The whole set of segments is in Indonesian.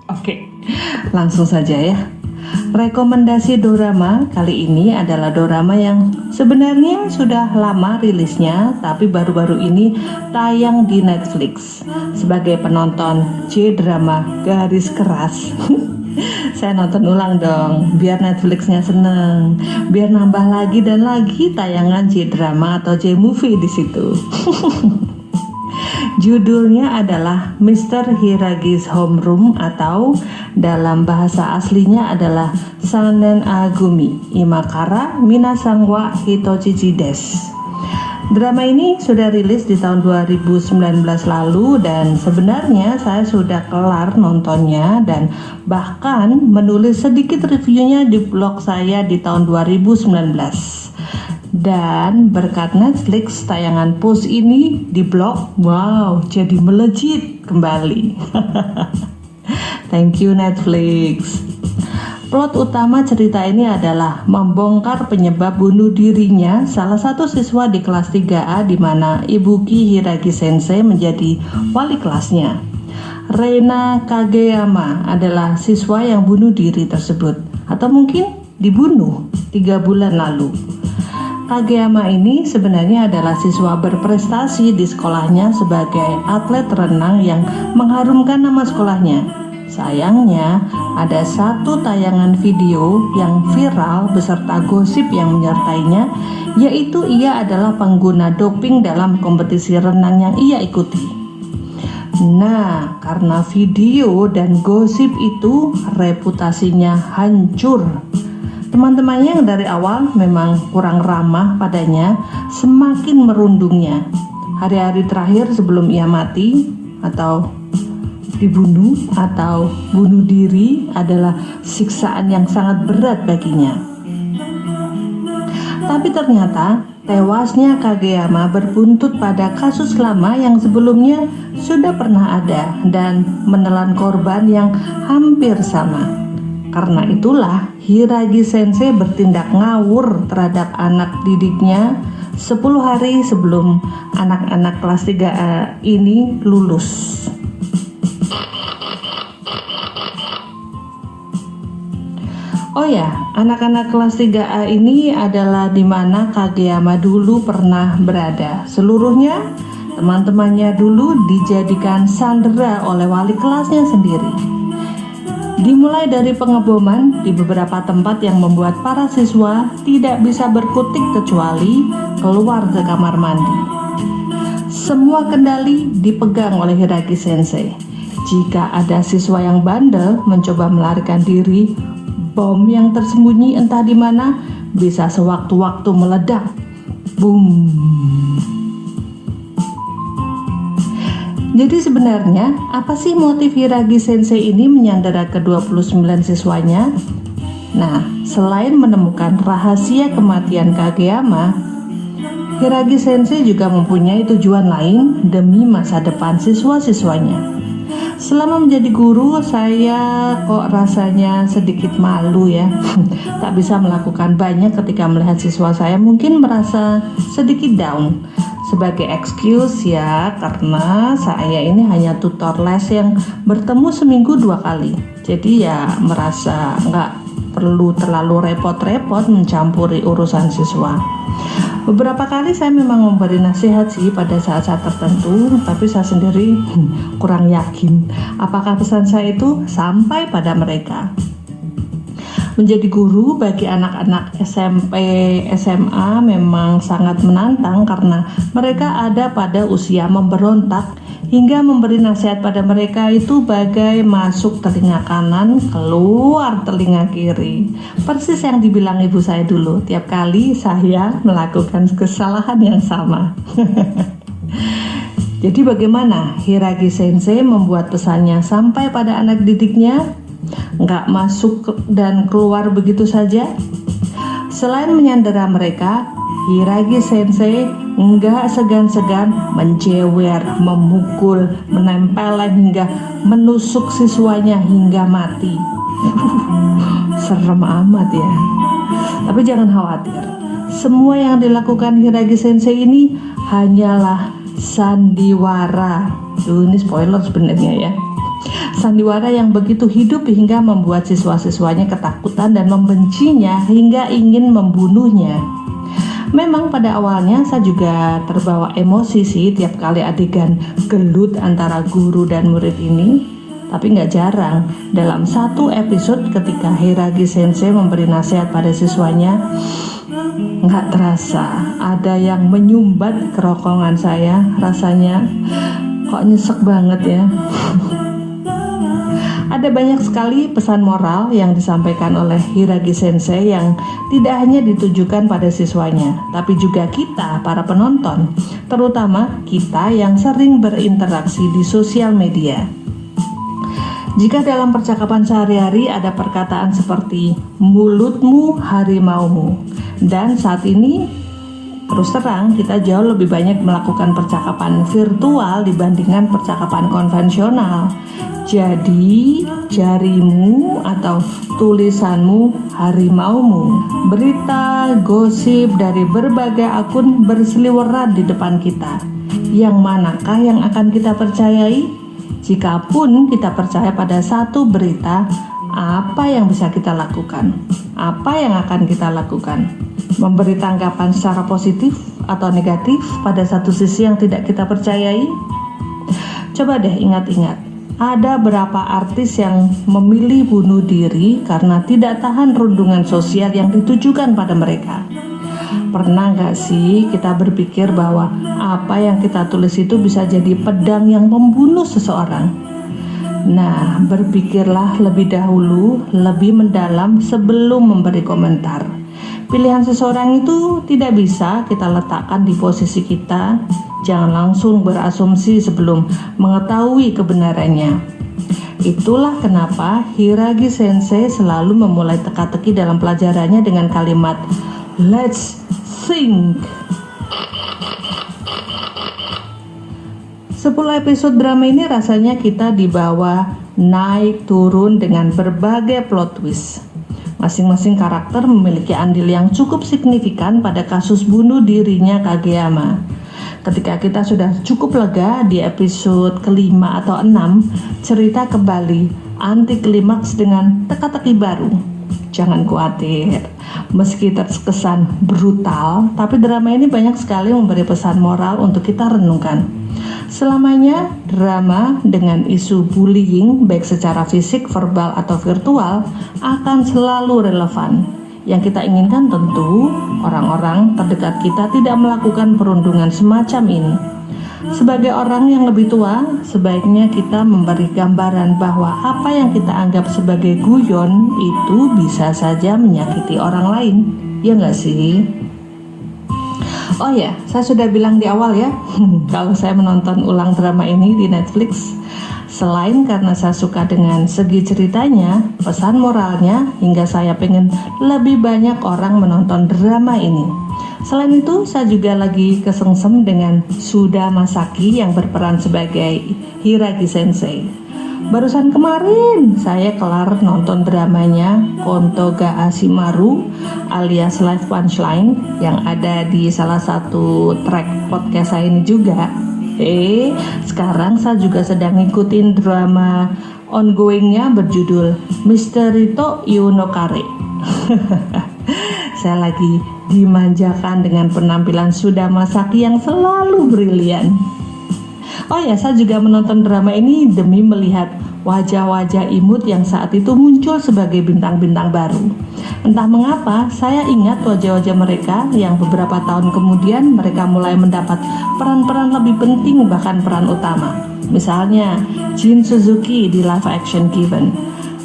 Oke, langsung saja ya. Rekomendasi dorama kali ini adalah dorama yang sebenarnya sudah lama rilisnya, tapi baru-baru ini tayang di Netflix. Sebagai penonton J-drama garis keras, saya nonton ulang dong, biar Netflixnya seneng, biar nambah lagi dan lagi tayangan J-drama atau J-movie di situ. Judulnya adalah Mr. Hiragi's Homeroom atau dalam bahasa aslinya adalah Sanen Agumi Imakara Minasang wa Hitochichi desu. Drama ini sudah rilis di tahun 2019 lalu dan sebenarnya saya sudah kelar nontonnya dan bahkan menulis sedikit reviewnya di blog saya di tahun 2019. Dan berkat Netflix tayangan Pose ini di blog, wow, jadi melejit kembali. Thank you Netflix. Plot utama cerita ini adalah membongkar penyebab bunuh dirinya salah satu siswa di kelas 3A di mana Ibuki Hiragi Sensei menjadi wali kelasnya. Reina Kageyama adalah siswa yang bunuh diri tersebut atau mungkin dibunuh 3 bulan lalu. Kageyama ini sebenarnya adalah siswa berprestasi di sekolahnya sebagai atlet renang yang mengharumkan nama sekolahnya. Sayangnya, ada satu tayangan video yang viral beserta gosip yang menyertainya, yaitu ia adalah pengguna doping dalam kompetisi renang yang ia ikuti. Nah, karena video dan gosip itu reputasinya hancur. Teman-temannya yang dari awal memang kurang ramah padanya semakin merundungnya. Hari-hari terakhir sebelum ia mati atau dibunuh atau bunuh diri adalah siksaan yang sangat berat baginya. Tapi ternyata tewasnya Kageyama berbuntut pada kasus lama yang sebelumnya sudah pernah ada dan menelan korban yang hampir sama. Karena itulah Hiragi Sensei bertindak ngawur terhadap anak didiknya 10 hari sebelum anak-anak kelas 3A ini lulus. Oh ya, anak-anak kelas 3A ini adalah di mana Kageyama dulu pernah berada. Seluruhnya teman-temannya dulu dijadikan sandera oleh wali kelasnya sendiri. Dimulai dari pengeboman di beberapa tempat yang membuat para siswa tidak bisa berkutik kecuali keluar ke kamar mandi. Semua kendali dipegang oleh Hiragi Sensei. Jika ada siswa yang bandel mencoba melarikan diri, bom yang tersembunyi entah di mana bisa sewaktu-waktu meledak. Boom. Jadi sebenarnya apa sih motif Hiragi Sensei ini menyandera ke-29 siswanya? Nah, selain menemukan rahasia kematian Kageyama, Hiragi Sensei juga mempunyai tujuan lain demi masa depan siswa-siswanya. Selama menjadi guru, saya kok rasanya sedikit malu ya. Tak bisa melakukan banyak ketika melihat siswa saya mungkin merasa sedikit down. Sebagai excuse ya, karena saya ini hanya tutor les yang bertemu seminggu 2 kali. Jadi ya merasa nggak perlu terlalu repot-repot mencampuri urusan siswa. Beberapa kali saya memang memberi nasihat sih pada saat-saat tertentu, tapi saya sendiri kurang yakin apakah pesan saya itu sampai pada mereka. Menjadi guru bagi anak-anak SMP, SMA memang sangat menantang karena mereka ada pada usia memberontak hingga memberi nasihat pada mereka itu bagai masuk telinga kanan, keluar telinga kiri. Persis yang dibilang ibu saya dulu tiap kali saya melakukan kesalahan yang sama. Jadi bagaimana Hiragi Sensei membuat pesannya sampai pada anak didiknya? Nggak masuk dan keluar begitu saja. Selain menyandera mereka, Hiragi Sensei nggak segan-segan menjewer, memukul, menempel hingga menusuk siswanya hingga mati. Serem amat ya. Tapi jangan khawatir, semua yang dilakukan Hiragi Sensei ini hanyalah sandiwara. Ini spoiler sebenarnya ya. Sandiwara yang begitu hidup hingga membuat siswa-siswanya ketakutan dan membencinya hingga ingin membunuhnya. Memang pada awalnya saya juga terbawa emosi sih tiap kali adegan gelut antara guru dan murid ini. Tapi nggak jarang dalam satu episode ketika Hiragi Sensei memberi nasihat pada siswanya, nggak terasa ada yang menyumbat kerongkongan saya. Rasanya kok nyesek banget ya. Ada banyak sekali pesan moral yang disampaikan oleh Hiragi Sensei yang tidak hanya ditujukan pada siswanya, tapi juga kita, para penonton, terutama kita yang sering berinteraksi di sosial media. Jika dalam percakapan sehari-hari ada perkataan seperti mulutmu harimaumu, dan saat ini terus terang kita jauh lebih banyak melakukan percakapan virtual dibandingkan percakapan konvensional. Jadi jarimu atau tulisanmu harimaumu. Berita, gosip dari berbagai akun berseliweran di depan kita. Yang manakah yang akan kita percayai? Jikapun kita percaya pada satu berita, apa yang bisa kita lakukan? Apa yang akan kita lakukan? Memberi tanggapan secara positif atau negatif pada satu sisi yang tidak kita percayai? Coba deh ingat-ingat, ada berapa artis yang memilih bunuh diri karena tidak tahan rundungan sosial yang ditujukan pada mereka? Pernah gak sih kita berpikir bahwa apa yang kita tulis itu bisa jadi pedang yang membunuh seseorang? Nah, berpikirlah lebih dahulu, lebih mendalam sebelum memberi komentar. Pilihan seseorang itu tidak bisa kita letakkan di posisi kita. Jangan langsung berasumsi sebelum mengetahui kebenarannya. Itulah kenapa Hiragi Sensei selalu memulai teka-teki dalam pelajarannya dengan kalimat "Let's think". 10 episode drama ini rasanya kita dibawa naik turun dengan berbagai plot twist. Masing-masing karakter memiliki andil yang cukup signifikan pada kasus bunuh dirinya Kageyama. Ketika kita sudah cukup lega di episode kelima atau 6, cerita kembali anti klimaks dengan teka-teki baru. Jangan khawatir, meski terkesan brutal, tapi drama ini banyak sekali memberi pesan moral untuk kita renungkan. Selamanya drama dengan isu bullying baik secara fisik, verbal, atau virtual akan selalu relevan. Yang kita inginkan tentu orang-orang terdekat kita tidak melakukan perundungan semacam ini. Sebagai orang yang lebih tua, sebaiknya kita memberi gambaran bahwa apa yang kita anggap sebagai guyon itu bisa saja menyakiti orang lain. Ya nggak sih? Oh ya, saya sudah bilang di awal ya, kalau saya menonton ulang drama ini di Netflix, selain karena saya suka dengan segi ceritanya, pesan moralnya, hingga saya pengen lebih banyak orang menonton drama ini. Selain itu, saya juga lagi kesengsem dengan Suda Masaki yang berperan sebagai Hiragi Sensei. Barusan kemarin saya kelar nonton dramanya Konto ga Ashimaru alias Live Punchline yang ada di salah satu track podcast saya ini juga. Sekarang saya juga sedang ngikutin drama ongoingnya berjudul Misteri to Yunokare. Saya lagi dimanjakan dengan penampilan Suda Masaki yang selalu brilian. Oh ya, saya juga menonton drama ini demi melihat wajah-wajah imut yang saat itu muncul sebagai bintang-bintang baru. Entah mengapa, saya ingat wajah-wajah mereka yang beberapa tahun kemudian mereka mulai mendapat peran-peran lebih penting, bahkan peran utama. Misalnya, Jin Suzuki di live action Given,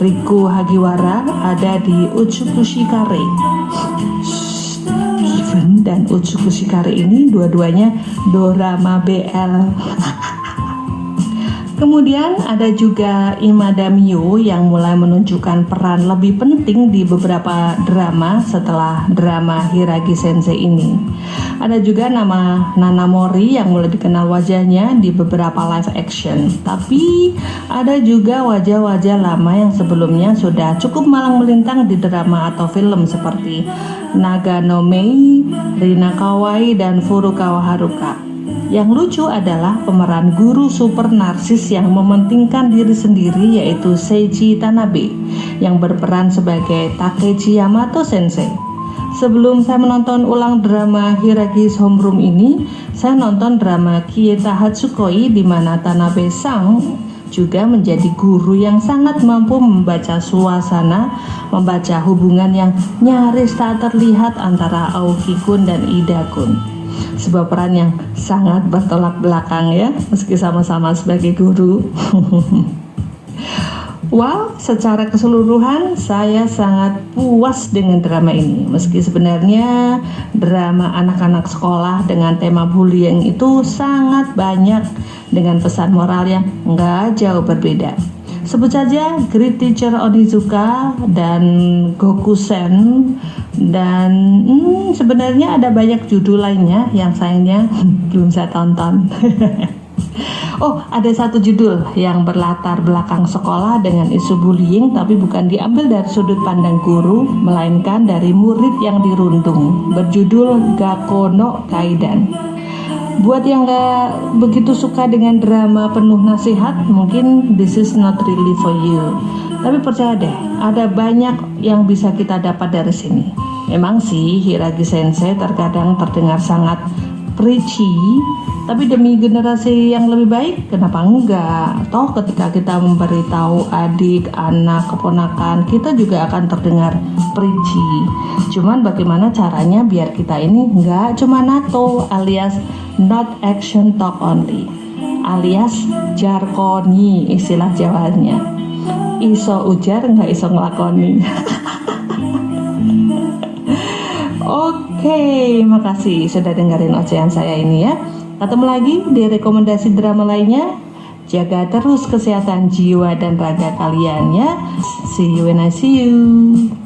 Riku Hagiwara ada di Utsukushikare. Given dan Utsukushikare ini dua-duanya dorama BL. Kemudian ada juga Imada Miyu yang mulai menunjukkan peran lebih penting di beberapa drama setelah drama Hiragi Sensei ini. Ada juga nama Nana Mori yang mulai dikenal wajahnya di beberapa live action. Tapi ada juga wajah-wajah lama yang sebelumnya sudah cukup malang melintang di drama atau film seperti Nagano Mei, Rina Kawai, dan Furukawa Haruka. Yang lucu adalah pemeran guru super narsis yang mementingkan diri sendiri, yaitu Seiji Tanabe, yang berperan sebagai Takechi Yamato Sensei. Sebelum saya menonton ulang drama Hiragi's Homeroom ini, saya nonton drama Kieta Hatsukoi di mana Tanabe-sang juga menjadi guru yang sangat mampu membaca suasana, membaca hubungan yang nyaris tak terlihat antara Aoki-kun dan Ida-kun. Sebuah peran yang sangat bertolak belakang ya, meski sama-sama sebagai guru. Wow, secara keseluruhan saya sangat puas dengan drama ini. Meski sebenarnya drama anak-anak sekolah dengan tema bullying itu sangat banyak dengan pesan moral yang nggak jauh berbeda. Sebut saja Great Teacher Onizuka dan Gokusen, dan sebenarnya ada banyak judul lainnya yang sayangnya belum saya tonton. Oh, ada satu judul yang berlatar belakang sekolah dengan isu bullying, tapi bukan diambil dari sudut pandang guru, melainkan dari murid yang dirundung, berjudul Gakko no Kaidan. Buat yang gak begitu suka dengan drama penuh nasihat, mungkin this is not really for you. Tapi percaya deh, ada banyak yang bisa kita dapat dari sini. Memang sih Hiragi Sensei terkadang terdengar sangat preachy, tapi demi generasi yang lebih baik, kenapa enggak? Toh ketika kita memberitahu adik, anak, keponakan, kita juga akan terdengar preachy. Cuman bagaimana caranya biar kita ini enggak cuma NATO alias not action talk only, alias jarkoni istilah Jawanya. Iso ujar enggak iso ngelakoni. Oke, makasih sudah dengerin ocehan saya ini ya. Ketemu lagi di rekomendasi drama lainnya. Jaga terus kesehatan jiwa dan raga kalian ya. See you when I see you.